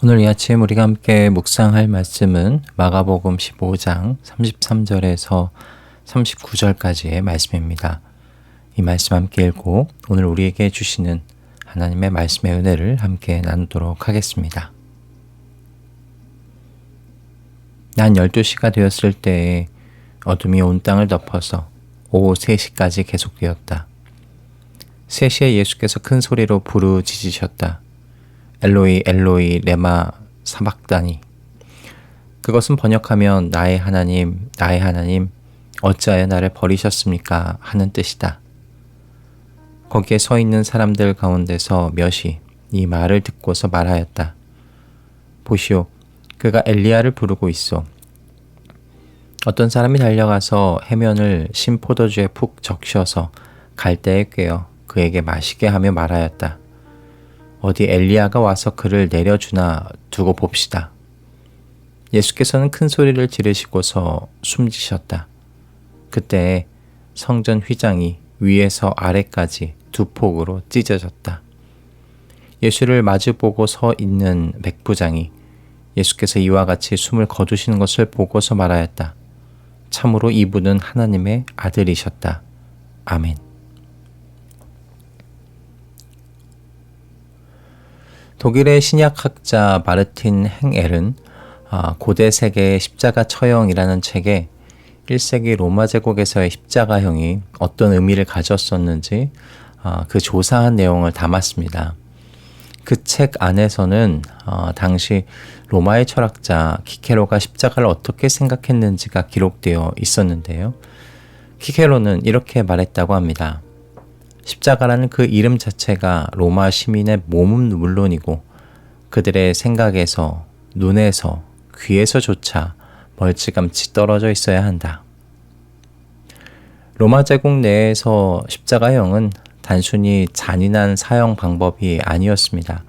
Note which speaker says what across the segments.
Speaker 1: 오늘 이 아침 우리가 함께 묵상할 말씀은 마가복음 15장 33절에서 39절까지의 말씀입니다. 이 말씀 함께 읽고 오늘 우리에게 주시는 하나님의 말씀의 은혜를 함께 나누도록 하겠습니다. 난 12시가 되었을 때에 어둠이 온 땅을 덮어서 오후 3시까지 계속되었다. 3시에 예수께서 큰 소리로 부르짖으셨다. 엘로이 엘로이 레마 사박다니. 그것은 번역하면 나의 하나님 어찌하여 나를 버리셨습니까 하는 뜻이다. 거기에 서 있는 사람들 가운데서 몇이 이 말을 듣고서 말하였다. 보시오, 그가 엘리야를 부르고 있어. 어떤 사람이 달려가서 해면을 신포도주에 푹 적셔서 갈대에 꿰어 그에게 마시게 하며 말하였다. 어디 엘리야가 와서 그를 내려주나 두고 봅시다. 예수께서는 큰 소리를 지르시고서 숨지셨다. 그때 성전 휘장이 위에서 아래까지 두 폭으로 찢어졌다. 예수를 마주보고 서 있는 백부장이 예수께서 이와 같이 숨을 거두시는 것을 보고서 말하였다. 참으로 이분은 하나님의 아들이셨다. 아멘. 독일의 신약학자 마르틴 행엘은 고대 세계의 십자가 처형이라는 책에 1세기 로마 제국에서의 십자가형이 어떤 의미를 가졌었는지 그 조사한 내용을 담았습니다. 그 책 안에서는 당시 로마의 철학자 키케로가 십자가를 어떻게 생각했는지가 기록되어 있었는데요. 키케로는 이렇게 말했다고 합니다. 십자가라는 그 이름 자체가 로마 시민의 몸은 물론이고 그들의 생각에서, 눈에서, 귀에서조차 멀찌감치 떨어져 있어야 한다. 로마 제국 내에서 십자가형은 단순히 잔인한 사형 방법이 아니었습니다.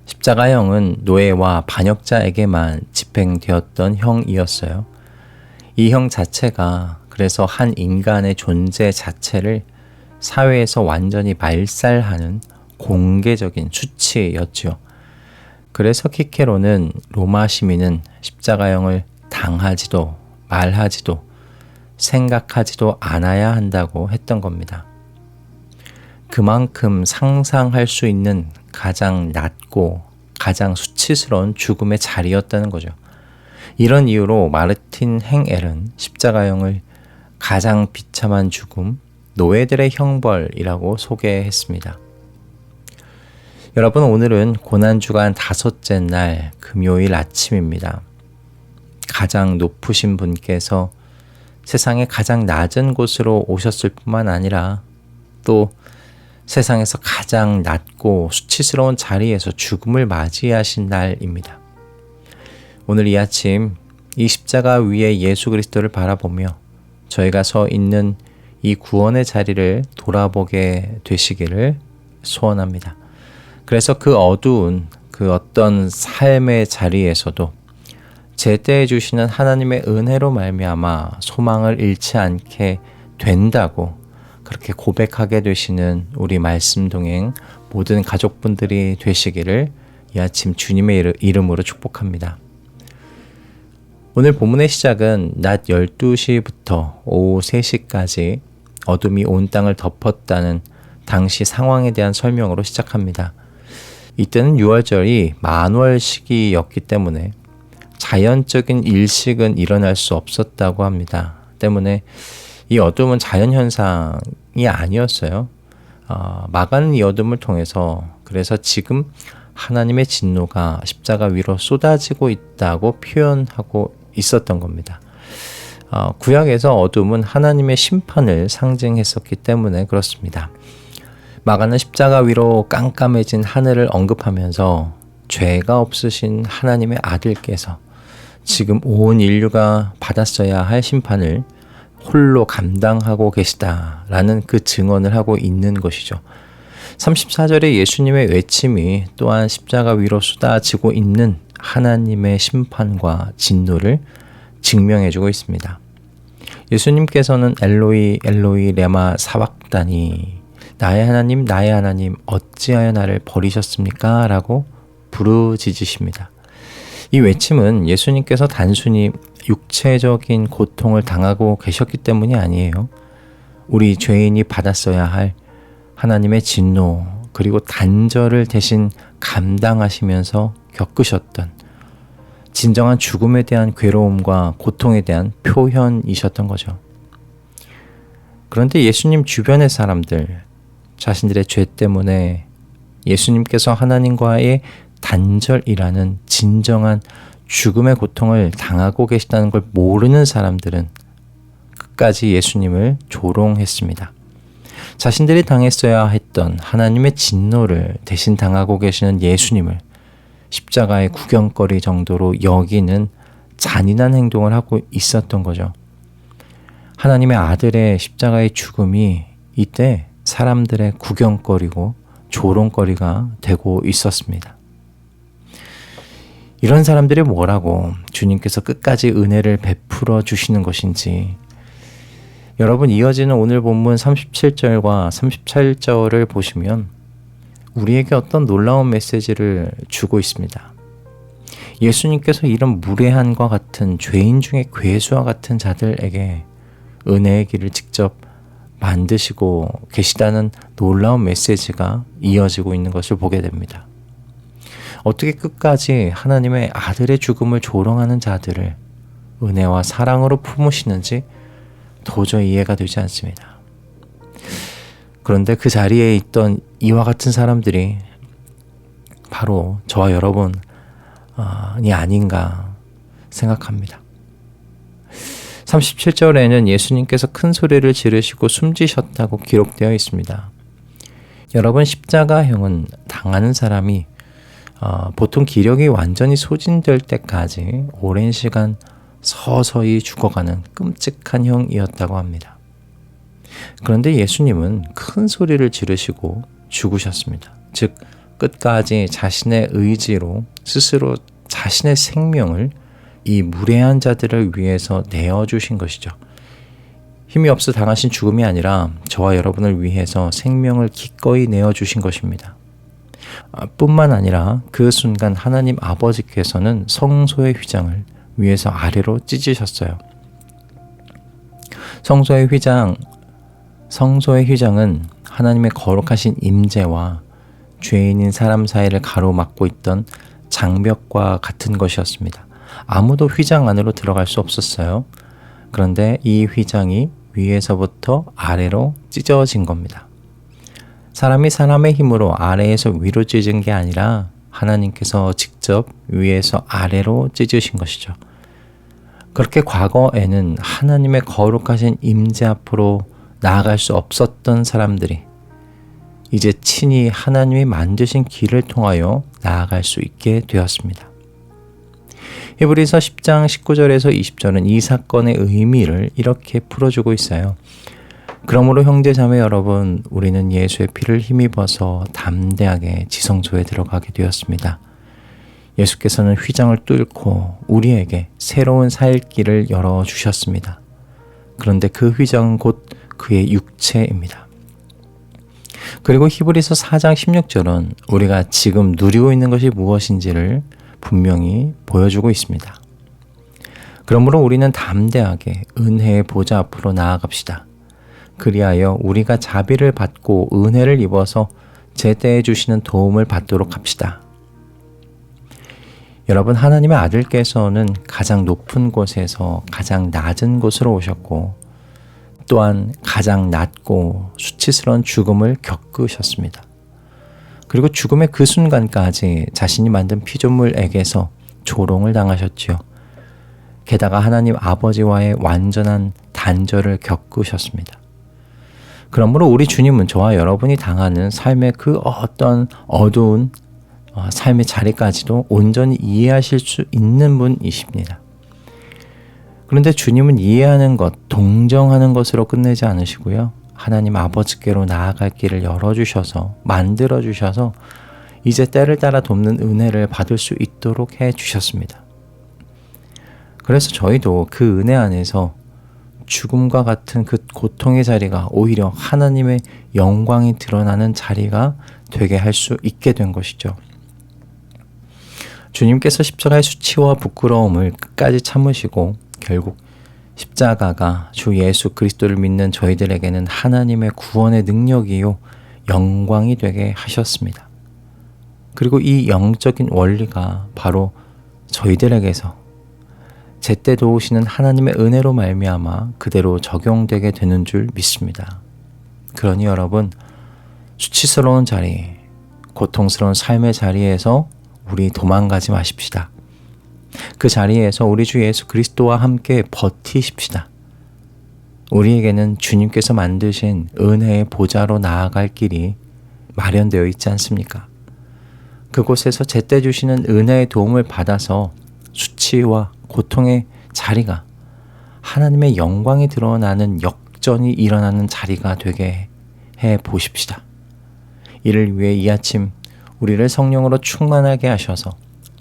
Speaker 1: 십자가형은 노예와 반역자에게만 집행되었던 형이었어요. 이 형 자체가 그래서 한 인간의 존재 자체를 사회에서 완전히 말살하는 공개적인 수치였죠. 그래서 키케로는 로마 시민은 십자가형을 당하지도 말하지도 생각하지도 않아야 한다고 했던 겁니다. 그만큼 상상할 수 있는 가장 낮고 가장 수치스러운 죽음의 자리였다는 거죠. 이런 이유로 마르틴 행엘은 십자가형을 가장 비참한 죽음, 노예들의 형벌이라고 소개했습니다. 여러분, 오늘은 고난주간 5째 날 금요일 아침입니다. 가장 높으신 분께서 세상의 가장 낮은 곳으로 오셨을 뿐만 아니라 또 세상에서 가장 낮고 수치스러운 자리에서 죽음을 맞이하신 날입니다. 오늘 이 아침 이 십자가 위에 예수 그리스도를 바라보며 저희가 서 있는 이 구원의 자리를 돌아보게 되시기를 소원합니다. 그래서 그 어두운 그 어떤 삶의 자리에서도 제때해 주시는 하나님의 은혜로 말미암아 소망을 잃지 않게 된다고 그렇게 고백하게 되시는 우리 말씀 동행 모든 가족분들이 되시기를 이 아침 주님의 이름으로 축복합니다. 오늘 본문의 시작은 낮 12시부터 오후 3시까지 어둠이 온 땅을 덮었다는 당시 상황에 대한 설명으로 시작합니다. 이때는 유월절이 만월 시기였기 때문에 자연적인 일식은 일어날 수 없었다고 합니다. 때문에 이 어둠은 자연현상이 아니었어요. 막아는 이 어둠을 통해서 그래서 지금 하나님의 진노가 십자가 위로 쏟아지고 있다고 표현하고 있었던 겁니다. 구약에서 어둠은 하나님의 심판을 상징했었기 때문에 그렇습니다. 마가는 십자가 위로 깜깜해진 하늘을 언급하면서 죄가 없으신 하나님의 아들께서 지금 온 인류가 받았어야 할 심판을 홀로 감당하고 계시다라는 그 증언을 하고 있는 것이죠. 34절에 예수님의 외침이 또한 십자가 위로 쏟아지고 있는 하나님의 심판과 진노를 증명해주고 있습니다. 예수님께서는 엘로이 엘로이 레마 사박다니, 나의 하나님 어찌하여 나를 버리셨습니까? 라고 부르짖으십니다. 이 외침은 예수님께서 단순히 육체적인 고통을 당하고 계셨기 때문이 아니에요. 우리 죄인이 받았어야 할 하나님의 진노 그리고 단절을 대신 감당하시면서 겪으셨던 진정한 죽음에 대한 괴로움과 고통에 대한 표현이셨던 거죠. 그런데 예수님 주변의 사람들, 자신들의 죄 때문에 예수님께서 하나님과의 단절이라는 진정한 죽음의 고통을 당하고 계시다는 걸 모르는 사람들은 끝까지 예수님을 조롱했습니다. 자신들이 당했어야 했던 하나님의 진노를 대신 당하고 계시는 예수님을 십자가의 구경거리 정도로 여기는 잔인한 행동을 하고 있었던 거죠. 하나님의 아들의 십자가의 죽음이 이때 사람들의 구경거리고 조롱거리가 되고 있었습니다. 이런 사람들이 뭐라고 주님께서 끝까지 은혜를 베풀어 주시는 것인지, 여러분 이어지는 오늘 본문 37절과 38절을 보시면 우리에게 어떤 놀라운 메시지를 주고 있습니다. 예수님께서 이런 무례한과 같은 죄인 중에 괴수와 같은 자들에게 은혜의 길을 직접 만드시고 계시다는 놀라운 메시지가 이어지고 있는 것을 보게 됩니다. 어떻게 끝까지 하나님의 아들의 죽음을 조롱하는 자들을 은혜와 사랑으로 품으시는지 도저히 이해가 되지 않습니다. 그런데 그 자리에 있던 이와 같은 사람들이 바로 저와 여러분이 아닌가 생각합니다. 37절에는 예수님께서 큰 소리를 지르시고 숨지셨다고 기록되어 있습니다. 여러분, 십자가형은 당하는 사람이 보통 기력이 완전히 소진될 때까지 오랜 시간 서서히 죽어가는 끔찍한 형이었다고 합니다. 그런데 예수님은 큰 소리를 지르시고 죽으셨습니다. 즉 끝까지 자신의 의지로 스스로 자신의 생명을 이 무례한 자들을 위해서 내어주신 것이죠. 힘이 없어 당하신 죽음이 아니라 저와 여러분을 위해서 생명을 기꺼이 내어주신 것입니다. 뿐만 아니라 그 순간 하나님 아버지께서는 성소의 휘장을 위에서 아래로 찢으셨어요. 성소의 휘장은 하나님의 거룩하신 임재와 죄인인 사람 사이를 가로막고 있던 장벽과 같은 것이었습니다. 아무도 휘장 안으로 들어갈 수 없었어요. 그런데 이 휘장이 위에서부터 아래로 찢어진 겁니다. 사람이 사람의 힘으로 아래에서 위로 찢은 게 아니라 하나님께서 직접 위에서 아래로 찢으신 것이죠. 그렇게 과거에는 하나님의 거룩하신 임재 앞으로 나아갈 수 없었던 사람들이 이제 친히 하나님이 만드신 길을 통하여 나아갈 수 있게 되었습니다. 히브리서 10장 19절에서 20절은 이 사건의 의미를 이렇게 풀어주고 있어요. 그러므로 형제자매 여러분, 우리는 예수의 피를 힘입어서 담대하게 지성소에 들어가게 되었습니다. 예수께서는 휘장을 뚫고 우리에게 새로운 살 길을 열어주셨습니다. 그런데 그 휘장은 곧 그의 육체입니다. 그리고 히브리서 4장 16절은 우리가 지금 누리고 있는 것이 무엇인지를 분명히 보여주고 있습니다. 그러므로 우리는 담대하게 은혜의 보좌 앞으로 나아갑시다. 그리하여 우리가 자비를 받고 은혜를 입어서 제때에 주시는 도움을 받도록 합시다. 여러분, 하나님의 아들께서는 가장 높은 곳에서 가장 낮은 곳으로 오셨고 또한 가장 낮고 수치스러운 죽음을 겪으셨습니다. 그리고 죽음의 그 순간까지 자신이 만든 피조물에게서 조롱을 당하셨지요. 게다가 하나님 아버지와의 완전한 단절을 겪으셨습니다. 그러므로 우리 주님은 저와 여러분이 당하는 삶의 그 어떤 어두운 삶의 자리까지도 온전히 이해하실 수 있는 분이십니다. 그런데 주님은 이해하는 것, 동정하는 것으로 끝내지 않으시고요. 하나님 아버지께로 나아갈 길을 열어주셔서 만들어주셔서 이제 때를 따라 돕는 은혜를 받을 수 있도록 해주셨습니다. 그래서 저희도 그 은혜 안에서 죽음과 같은 그 고통의 자리가 오히려 하나님의 영광이 드러나는 자리가 되게 할 수 있게 된 것이죠. 주님께서 십자가의 수치와 부끄러움을 끝까지 참으시고 결국 십자가가 주 예수 그리스도를 믿는 저희들에게는 하나님의 구원의 능력이요 영광이 되게 하셨습니다. 그리고 이 영적인 원리가 바로 저희들에게서 제때 도우시는 하나님의 은혜로 말미암아 그대로 적용되게 되는 줄 믿습니다. 그러니 여러분, 수치스러운 자리, 고통스러운 삶의 자리에서 우리 도망가지 마십시다. 그 자리에서 우리 주 예수 그리스도와 함께 버티십시다. 우리에게는 주님께서 만드신 은혜의 보좌로 나아갈 길이 마련되어 있지 않습니까? 그곳에서 제때 주시는 은혜의 도움을 받아서 수치와 고통의 자리가 하나님의 영광이 드러나는 역전이 일어나는 자리가 되게 해 보십시다. 이를 위해 이 아침 우리를 성령으로 충만하게 하셔서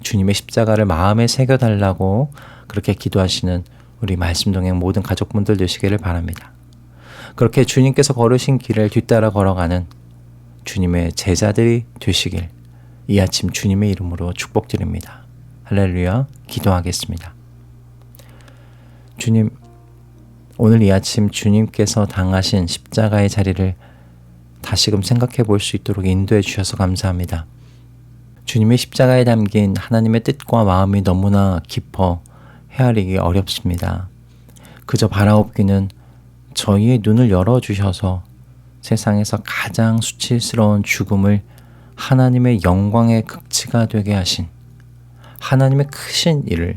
Speaker 1: 주님의 십자가를 마음에 새겨달라고 그렇게 기도하시는 우리 말씀동행 모든 가족분들 되시기를 바랍니다. 그렇게 주님께서 걸으신 길을 뒤따라 걸어가는 주님의 제자들이 되시길 이 아침 주님의 이름으로 축복드립니다. 할렐루야. 기도하겠습니다. 주님, 오늘 이 아침 주님께서 당하신 십자가의 자리를 다시금 생각해 볼 수 있도록 인도해 주셔서 감사합니다. 주님의 십자가에 담긴 하나님의 뜻과 마음이 너무나 깊어 헤아리기 어렵습니다. 그저 바라옵기는 저희의 눈을 열어주셔서 세상에서 가장 수치스러운 죽음을 하나님의 영광의 극치가 되게 하신 하나님의 크신 일을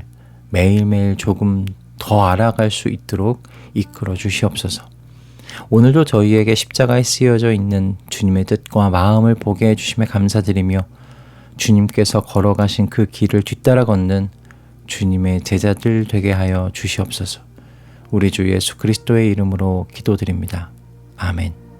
Speaker 1: 매일매일 조금 더 알아갈 수 있도록 이끌어 주시옵소서. 오늘도 저희에게 십자가에 쓰여져 있는 주님의 뜻과 마음을 보게 해주심에 감사드리며 주님께서 걸어가신 그 길을 뒤따라 걷는 주님의 제자들 되게 하여 주시옵소서. 우리 주 예수 그리스도의 이름으로 기도드립니다. 아멘.